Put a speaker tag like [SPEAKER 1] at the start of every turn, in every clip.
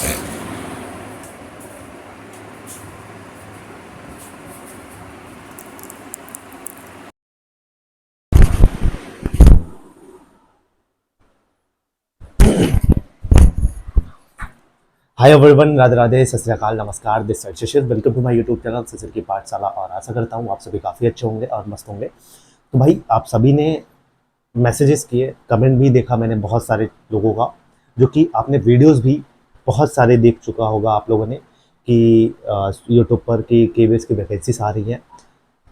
[SPEAKER 1] Hi everyone, Radhe Radhe, सत श्री अकाल, नमस्कार। This side Shishir, welcome to my YouTube channel Shishir की पाठशाला। और आशा करता हूँ आप सभी काफ़ी अच्छे होंगे और मस्त होंगे। तो भाई, आप सभी ने मैसेजेस किए, कमेंट भी देखा मैंने बहुत सारे लोगों का, जो कि आपने वीडियोस भी बहुत सारे देख चुका होगा आप लोगों ने कि यूट्यूब पर कि केवीएस की वैकेंसीज आ रही हैं।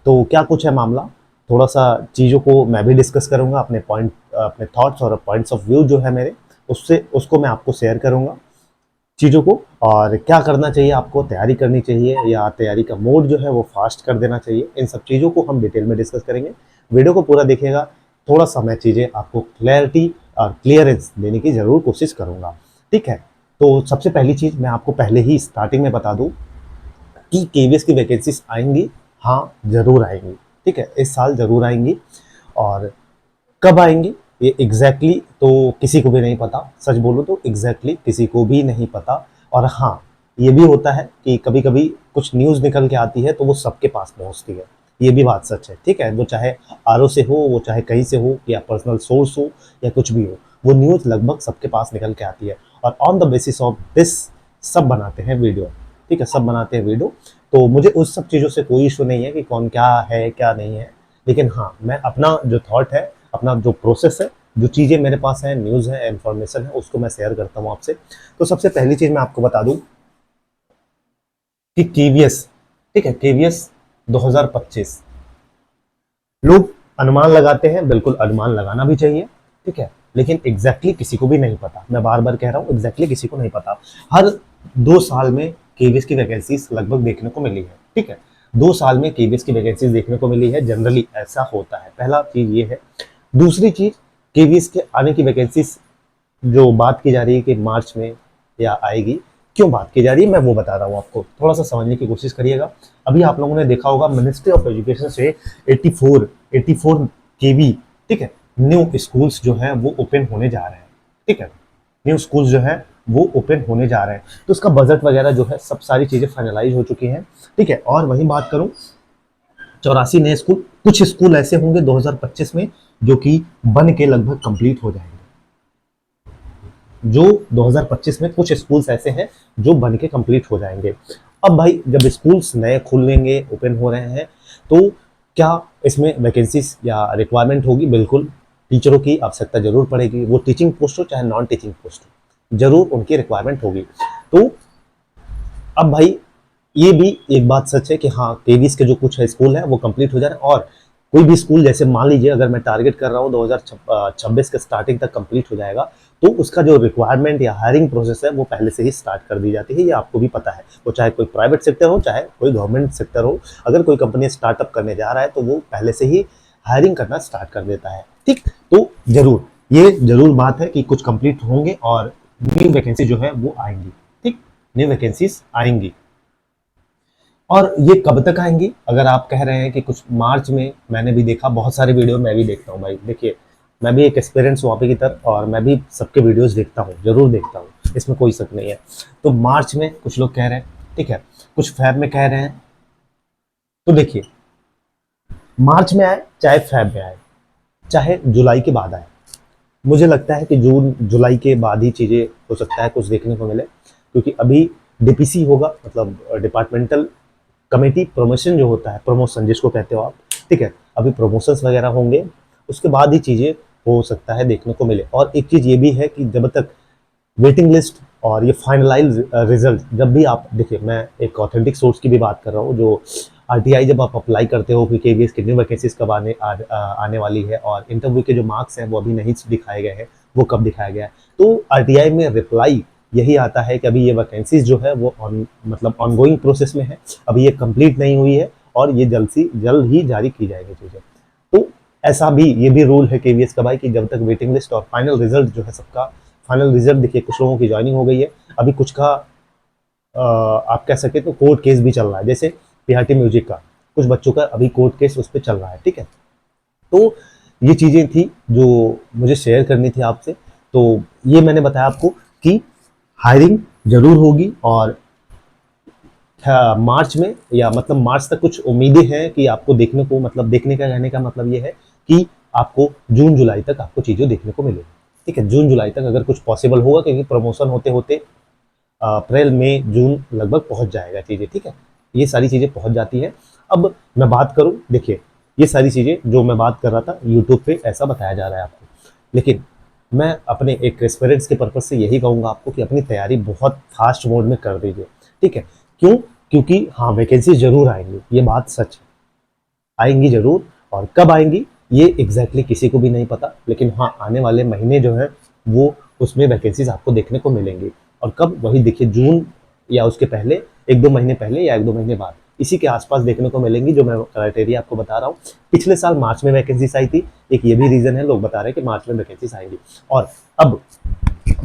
[SPEAKER 1] तो क्या कुछ है मामला, थोड़ा सा चीज़ों को मैं भी डिस्कस करूँगा, अपने थॉट्स और पॉइंट्स ऑफ व्यू जो है मेरे, उससे उसको मैं आपको शेयर करूँगा चीज़ों को। और क्या करना चाहिए, आपको तैयारी करनी चाहिए या तैयारी का मोड जो है वो फास्ट कर देना चाहिए, इन सब चीज़ों को हम डिटेल में डिस्कस करेंगे। वीडियो को पूरा देखिएगा। थोड़ा सा मैं चीज़ें आपको क्लैरिटी और क्लियरेंस देने की ज़रूर कोशिश करूँगा, ठीक है। तो सबसे पहली चीज़ मैं आपको पहले ही स्टार्टिंग में बता दूँ कि केवीएस की वैकेंसीज आएंगी। हाँ, ज़रूर आएंगी, ठीक है, इस साल ज़रूर आएंगी। और कब आएंगी ये एग्जैक्टली तो किसी को भी नहीं पता। सच बोलो तो एग्जैक्टली किसी को भी नहीं पता। और हाँ, ये भी होता है कि कभी कभी कुछ न्यूज़ निकल के आती है तो वो सबके पास पहुंचती है, ये भी बात सच है, ठीक है। वो चाहे आरओ से हो, वो चाहे कहीं से हो, या पर्सनल सोर्स हो, या कुछ भी हो, वो न्यूज़ लगभग सबके पास निकल के आती है। और on the basis of this सब बनाते हैं वीडियो, ठीक है, सब बनाते हैं वीडियो। तो मुझे उस सब चीज़ों से कोई इशू नहीं है कि कौन क्या है क्या नहीं है। लेकिन हाँ, मैं अपना जो थॉट है, अपना जो प्रोसेस है, जो चीज़ें मेरे पास हैं, न्यूज़ है, इन्फॉर्मेशन है, उसको मैं शेयर करता हूँ आपसे। तो सबसे पहली चीज़ मैं आपको बता दूं कि केवीएस, ठीक है, केवीएस 2025 लोग अनुमान लगाते हैं, बिल्कुल अनुमान लगाना भी चाहिए, ठीक है। लेकिन एग्जैक्टली किसी को भी नहीं पता, मैं बार बार कह रहा हूँ, एग्जैक्टली किसी को नहीं पता। हर 2 साल में केवीएस की वैकेंसीज लगभग देखने को मिली है, ठीक है। 2 साल में केवीएस की वैकेंसीज देखने को मिली है, जनरली ऐसा होता है। पहला चीज ये है। दूसरी चीज, केवीएस के आने की वैकेंसीज जो बात की जा रही है कि मार्च में या आएगी, क्यों बात की जा रही है मैं वो बता रहा हूँ आपको, थोड़ा सा समझने की कोशिश करिएगा। अभी आप लोगों ने देखा होगा मिनिस्ट्री ऑफ एजुकेशन से 84 केवी, ठीक है, न्यू स्कूल्स जो हैं वो ओपन होने जा रहे हैं, ठीक है। न्यू स्कूल्स जो है वो ओपन होने जा रहे हैं, तो उसका बजट वगैरह जो है सब सारी चीज़ें फाइनलाइज हो चुकी हैं, ठीक है। और वहीं बात करूँ, 84 नए स्कूल, कुछ स्कूल ऐसे होंगे 2025 में जो कि बन के लगभग कंप्लीट हो जाएंगे। जो 2025 में कुछ स्कूल्स ऐसे हैं जो बन के कंप्लीट हो जाएंगे। अब भाई, जब स्कूल्स नए खुलेंगे, ओपन हो रहे हैं, तो क्या इसमें वैकेंसीज या रिक्वायरमेंट होगी? बिल्कुल, टीचरों की आवश्यकता जरूर पड़ेगी। वो टीचिंग पोस्ट हो चाहे नॉन टीचिंग पोस्ट हो, जरूर उनकी रिक्वायरमेंट होगी। तो अब भाई, ये भी एक बात सच है कि हाँ, केवीएस के जो कुछ है स्कूल है वो कंप्लीट हो जा रहे हैं। और कोई भी स्कूल, जैसे मान लीजिए अगर मैं टारगेट कर रहा हूँ 2026 के स्टार्टिंग तक कंप्लीट हो जाएगा, तो उसका जो रिक्वायरमेंट या हायरिंग प्रोसेस है वो पहले से ही स्टार्ट कर दी जाती है। ये आपको भी पता है, वो चाहे कोई प्राइवेट सेक्टर हो चाहे कोई गवर्नमेंट सेक्टर हो। अगर कोई कंपनी स्टार्टअप करने जा रहा है तो वो पहले से ही हायरिंग करना स्टार्ट कर देता है, ठीक। तो जरूर, ये जरूर बात है कि कुछ कंप्लीट होंगे और न्यू वैकेंसी जो है वो आएंगी, ठीक, न्यू वैकेंसीज आएंगी। और ये कब तक आएंगी? अगर आप कह रहे हैं कि कुछ मार्च में, मैंने भी देखा बहुत सारे वीडियो, मैं भी देखता हूँ भाई, देखिए, मैं भी एक एक्सपीरियंस वहाँ पे की तरफ, और मैं भी सबके वीडियोस देखता हूँ, जरूर देखता हूँ, इसमें कोई शक नहीं है। तो मार्च में कुछ लोग कह रहे हैं, ठीक है, कुछ फैब में कह रहे हैं। तो देखिए, मार्च में आए चाहे फैब में आए, चाहे जुलाई के बाद आए, मुझे लगता है कि जून जुलाई के बाद ही चीज़ें हो सकता है कुछ देखने को मिले। क्योंकि अभी डीपीसी होगा, मतलब डिपार्टमेंटल कमेटी प्रमोशन जो होता है, प्रमोशन जिसको कहते हो आप, ठीक है, अभी प्रमोशंस वगैरह होंगे, उसके बाद ही चीज़ें हो सकता है देखने को मिले। और एक चीज़ ये भी है कि जब तक वेटिंग लिस्ट और ये फाइनलाइज रिजल्ट, जब भी आप देखिए, मैं एक ऑथेंटिक सोर्स की भी बात कर रहा हूँ, जो आरटीआई जब आप अप्लाई करते हो कि केवीएस कितनी वैकेंसीज कब आने वाली है, और इंटरव्यू के जो मार्क्स हैं वो अभी नहीं दिखाए गए हैं, वो कब दिखाया गया है, तो आरटीआई में रिप्लाई यही आता है कि अभी ये वैकेंसीज जो है वो मतलब ऑनगोइंग प्रोसेस में है, अभी ये कंप्लीट नहीं हुई है, और ये जल्द ही जारी की जाएगी चीज़ें। तो ऐसा भी, ये भी रूल है केवीएस का भाई, कि जब तक वेटिंग लिस्ट और फाइनल रिजल्ट जो है सबका, फाइनल रिजल्ट देखिए, कुछ लोगों की ज्वाइनिंग हो गई है, अभी कुछ का आप कह सके तो कोर्ट केस भी चल रहा है, जैसे पीआरटी म्यूजिक का कुछ बच्चों का अभी कोर्ट केस उस पर चल रहा है, ठीक है। तो ये चीज़ें थी जो मुझे शेयर करनी थी आपसे। तो ये मैंने बताया आपको कि हायरिंग जरूर होगी। और मार्च में या मतलब मार्च तक कुछ उम्मीदें हैं कि आपको देखने को, मतलब देखने का कहने का मतलब ये है कि आपको जून जुलाई तक आपको चीज़ें देखने को मिलेगी। ठीक है, जून जुलाई तक अगर कुछ पॉसिबल होगा, क्योंकि प्रमोशन होते होते अप्रैल मई जून लगभग पहुंच जाएगा चीज़ें। ठीक है, ये सारी चीज़ें पहुंच जाती हैं। अब मैं बात करूं, देखिए ये सारी चीज़ें जो मैं बात कर रहा था यूट्यूब पे ऐसा बताया जा रहा है आपको, लेकिन मैं अपने एक एक्सपीरियंस के पर्पज से यही कहूँगा आपको कि अपनी तैयारी बहुत फास्ट मोड में कर दीजिए। ठीक है, क्यों? क्योंकि हाँ, वैकेंसी जरूर आएंगी, ये बात सच है, आएंगी जरूर। और कब आएंगी ये एग्जैक्टली किसी को भी नहीं पता, लेकिन हाँ, आने वाले महीने जो हैं वो उसमें वैकेंसीज आपको देखने को मिलेंगी। और कब? वही देखिए, जून या उसके पहले, एक दो महीने पहले या एक दो महीने बाद, इसी के आसपास देखने को मिलेंगी, जो मैं क्राइटेरिया आपको बता रहा हूँ। पिछले साल मार्च में वैकेंसीज आई थी, एक ये भी रीजन है, लोग बता रहे हैं कि मार्च में वैकेंसीज आएंगी। और अब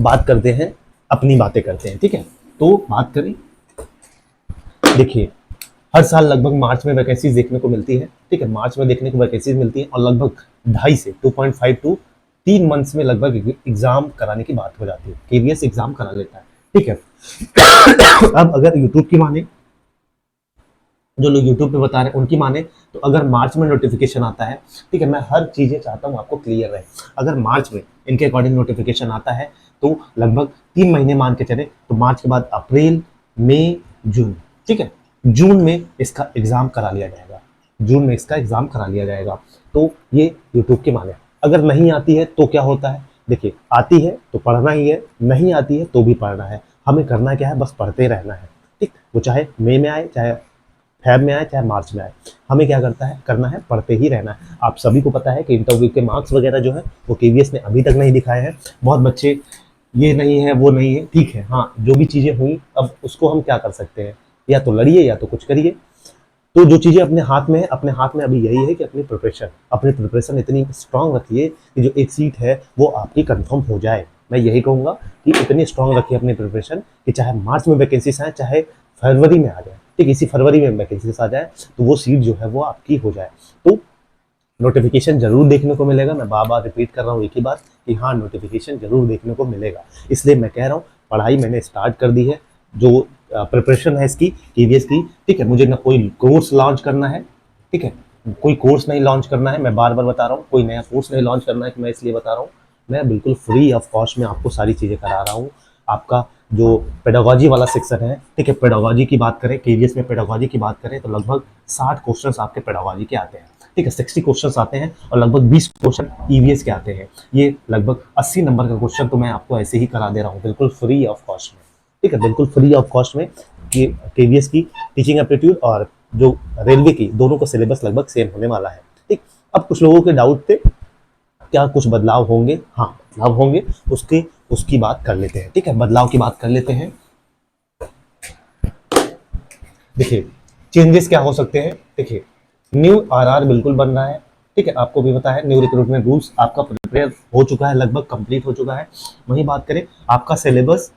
[SPEAKER 1] बात करते हैं, अपनी बातें करते हैं। ठीक है, तो बात करें, देखिए हर साल लगभग मार्च में वैकेंसीज देखने को मिलती है। ठीक है, मार्च में देखने को वैकेंसीज मिलती है, और लगभग 2.5 से 2.5 टू 3 मंथ्स में लगभग एग्जाम कराने की बात हो जाती है, केवीएस एग्जाम करा लेता है। ठीक है, अब अगर यूट्यूब की माने, जो लोग यूट्यूब पे बता रहे हैं उनकी माने, तो अगर मार्च में नोटिफिकेशन आता है, ठीक है, मैं हर चीज़ें चाहता हूँ आपको क्लियर रहे, अगर मार्च में इनके अकॉर्डिंग नोटिफिकेशन आता है तो लगभग 3 महीने मान के चले, तो मार्च के बाद अप्रैल मई जून, ठीक है, जून में इसका एग्जाम करा लिया जाएगा, जून में इसका एग्जाम करा लिया जाएगा। तो ये यूट्यूब के माने। अगर नहीं आती है तो क्या होता है, देखिए आती है तो पढ़ना ही है, नहीं आती है तो भी पढ़ना है, हमें करना क्या है, बस पढ़ते रहना है। ठीक, वो चाहे मई में आए, चाहे फेब में आए, चाहे मार्च में आए, हमें क्या करना है, पढ़ते ही रहना है। आप सभी को पता है कि इंटरव्यू के मार्क्स वगैरह जो है वो केवीएस ने अभी तक नहीं दिखाए हैं। बहुत बच्चे ये नहीं है वो नहीं है, ठीक है, हाँ जो भी चीज़ें हुई अब उसको हम क्या कर सकते हैं, या तो लड़िए या तो कुछ करिए। तो जो चीज़ें अपने हाथ में है, अपने हाथ में अभी यही है कि अपनी प्रिपरेशन इतनी स्ट्रांग रखिए कि जो एक सीट है वो आपकी कंफर्म हो जाए। मैं यही कहूँगा कि इतनी स्ट्रांग रखिए अपनी प्रिपरेशन कि चाहे मार्च में वैकेंसीज आए, चाहे फरवरी में आ जाए, ठीक, इसी फरवरी में वैकेंसीज आ जाए तो वो सीट जो है वो आपकी हो जाए। तो नोटिफिकेशन जरूर देखने को मिलेगा, मैं बार बार रिपीट कर रहा हूँ एक ही बात कि हाँ, नोटिफिकेशन जरूर देखने को मिलेगा। इसलिए मैं कह रहा हूँ पढ़ाई मैंने स्टार्ट कर दी है, जो प्रिपरेशन है इसकी केवीएस की, ठीक है, मुझे ना कोई कोर्स लॉन्च करना है, ठीक है, कोई कोर्स नहीं लॉन्च करना है, मैं बार बार बता रहा हूँ, कोई नया कोर्स नहीं लॉन्च करना है, कि मैं इसलिए बता रहा हूँ, मैं बिल्कुल फ्री ऑफ कॉस्ट में आपको सारी चीज़ें करा रहा हूँ। आपका जो पेडागोजी वाला सेक्शन है, ठीक है, पेडागोजी की बात करें, केवीएस में पेडागोजी की बात करें तो लगभग 60 क्वेश्चन आपके पेडागोजी के आते हैं, ठीक है, 60 क्वेश्चन आते हैं, और लगभग 20 क्वेश्चन ईवीएस के आते हैं। ये लगभग 80 नंबर का क्वेश्चन तो मैं आपको ऐसे ही करा दे रहा हूँ, बिल्कुल फ्री ऑफ कॉस्ट में, ठीक है, बिल्कुल फ्री ऑफ कॉस्ट में। कि केवीएस की टीचिंग एप्टीट्यूड और जो रेलवे की, दोनों का सिलेबस लगभग सेम होने वाला है। ठीक, अब कुछ लोगों के डाउट थे, क्या कुछ बदलाव होंगे? हाँ, बदलाव होंगे, उसकी बात कर लेते हैं। ठीक है, बदलाव की बात कर लेते हैं। देखिए चेंजेस क्या हो सकते हैं, देखिए न्यू आरआर बिल्कुल बन रहा है, ठीक है, आपको भी पता है न्यू रिक्रूटमेंट रूल्स आपका प्रिपेयर हो चुका है, लगभग कंप्लीट हो चुका है। वहीं बात करें आपका सिलेबस,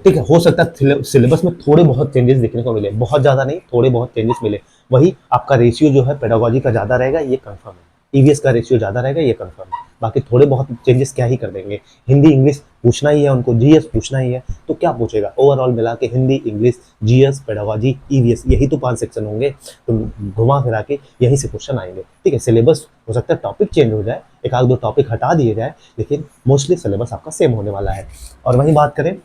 [SPEAKER 1] ठीक है, हो सकता है सिलेबस में थोड़े बहुत चेंजेस देखने को मिले, बहुत ज़्यादा नहीं, थोड़े बहुत चेंजेस मिले। वही आपका रेशियो जो है पेडागोजी का ज़्यादा रहेगा, ये कंफर्म है, ईवीएस का रेशियो ज़्यादा रहेगा, ये कंफर्म है। बाकी थोड़े बहुत चेंजेस क्या ही कर देंगे, हिंदी इंग्लिश पूछना ही है उनको, जीएस पूछना ही है, तो क्या पूछेगा, ओवरऑल मिला के Hindi English GS pedagogy EVS, यही तो 5 सेक्शन होंगे, तो घुमा फिरा के यहीं से क्वेश्चन आएंगे। ठीक है, सिलेबस हो सकता है टॉपिक चेंज हो जाए, एक आध दो टॉपिक हटा दिए जाए, लेकिन मोस्टली सिलेबस आपका सेम होने वाला है। और वहीं बात करें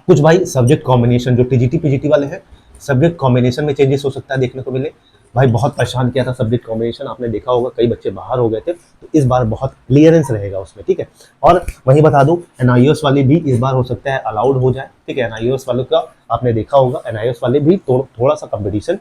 [SPEAKER 1] कुछ भाई सब्जेक्ट कॉम्बिनेशन, जो टीजीटी पीजीटी वाले हैं, सब्जेक्ट कॉम्बिनेशन में चेंजेस हो सकता है देखने को मिले। भाई बहुत परेशान किया था सब्जेक्ट कॉम्बिनेशन, आपने देखा होगा कई बच्चे बाहर हो गए थे, तो इस बार बहुत क्लियरेंस रहेगा उसमें, ठीक है। और वहीं बता दूं एनआईओएस वाले भी इस बार हो सकता है अलाउड हो जाए, ठीक है, एनआईओएस वालों का आपने देखा होगा, एनआईओएस वाले भी थोड़ा सा कंपटीशन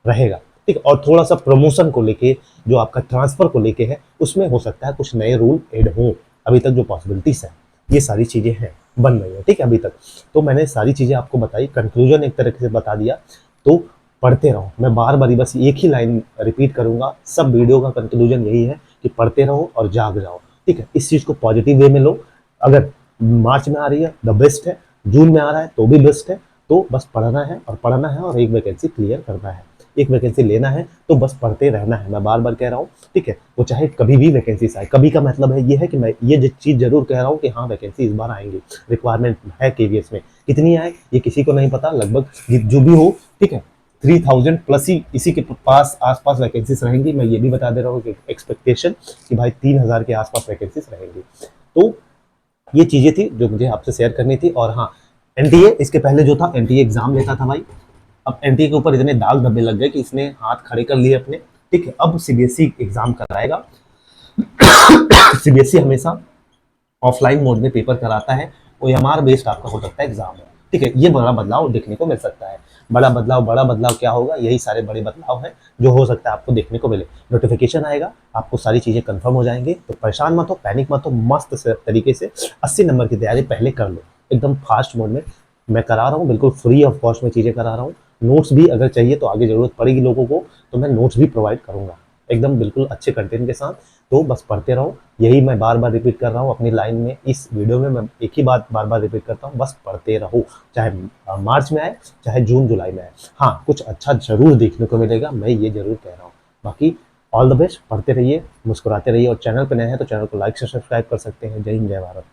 [SPEAKER 1] रहेगा, ठीक है। और थोड़ा सा प्रमोशन को लेके, जो आपका ट्रांसफर को लेके है, उसमें हो सकता है कुछ नए रूल ऐड हों, अभी तक जो पॉसिबिलिटीज है, ये सारी चीजें हैं, बन रही है, ठीक है, अभी तक। तो मैंने सारी चीजें आपको बताई, कंक्लूजन एक तरह से बता दिया। तो पढ़ते रहो, मैं बार बार बस एक ही लाइन रिपीट करूंगा, सब वीडियो का कंक्लूजन यही है कि पढ़ते रहो और जाग जाओ, ठीक है। इस चीज को पॉजिटिव वे में लो, अगर मार्च में आ रही है द बेस्ट है, जून में आ रहा है तो भी बेस्ट है, तो बस पढ़ना है और पढ़ना है और एक वैकेंसी क्लियर करना है। एक वैकेंसी लेना है तो बस पढ़ते रहना है, मैं बार बार कह रहा हूँ, ठीक है। वो चाहे कभी भी वैकेंसीज आए, कभी का मतलब है ये है कि मैं ये चीज़ जरूर कह रहा हूँ कि हाँ वैकेंसी इस बार आएंगी, रिक्वायरमेंट है केवीएस में। कितनी आए ये किसी को नहीं पता, लगभग जो भी हो, ठीक है। 3000 प्लस ही इसी के पास आसपास वैकेंसीज रहेंगी। मैं ये भी बता दे रहा हूँ कि एक्सपेक्टेशन कि भाई 3000 के आसपास वैकेंसीज रहेंगी। तो ये चीज़ें थी जो मुझे आपसे शेयर करनी थी। और हाँ, एनटीए इसके पहले जो था, एनटीए एग्जाम लेता था भाई, अब एनटीए के ऊपर इतने दाग धब्बे लग गए कि इसने हाथ खड़े कर लिए अपने, ठीक है। अब सीबीएसई एग्जाम कराएगा। सीबीएसई हमेशा ऑफलाइन मोड में पेपर कराता है, ओएमआर बेस्ड आपका हो सकता है एग्जाम है, ठीक है। ये बड़ा बदलाव देखने को मिल सकता है। बड़ा बदलाव क्या होगा, यही सारे बड़े बदलाव हैं जो हो सकता है आपको देखने को मिले। नोटिफिकेशन आएगा, आपको सारी चीजें कंफर्म हो जाएंगी, तो परेशान मत हो, पैनिक मत हो, मस्त से तरीके से 80 नंबर की तैयारी पहले कर लो, एकदम फास्ट मोड में मैं करा रहा हूँ, बिल्कुल फ्री ऑफ कॉस्ट में चीजें करा रहा हूँ। नोट्स भी अगर चाहिए तो आगे जरूरत पड़ेगी लोगों को, तो मैं नोट्स भी प्रोवाइड करूंगा एकदम बिल्कुल अच्छे कंटेंट के साथ। तो बस पढ़ते रहो, यही मैं बार बार रिपीट कर रहा हूँ अपनी लाइन में, इस वीडियो में मैं एक ही बात बार बार रिपीट करता हूँ, बस पढ़ते रहो, चाहे मार्च में आए चाहे जून जुलाई में आए। हाँ, कुछ अच्छा जरूर देखने को मिलेगा, मैं ये जरूर कह रहा हूँ। बाकी ऑल द बेस्ट, पढ़ते रहिए, मुस्कुराते रहिए, और चैनल पर नए हैं तो चैनल को लाइक से सब्सक्राइब कर सकते हैं। जय हिंद, जय भारत।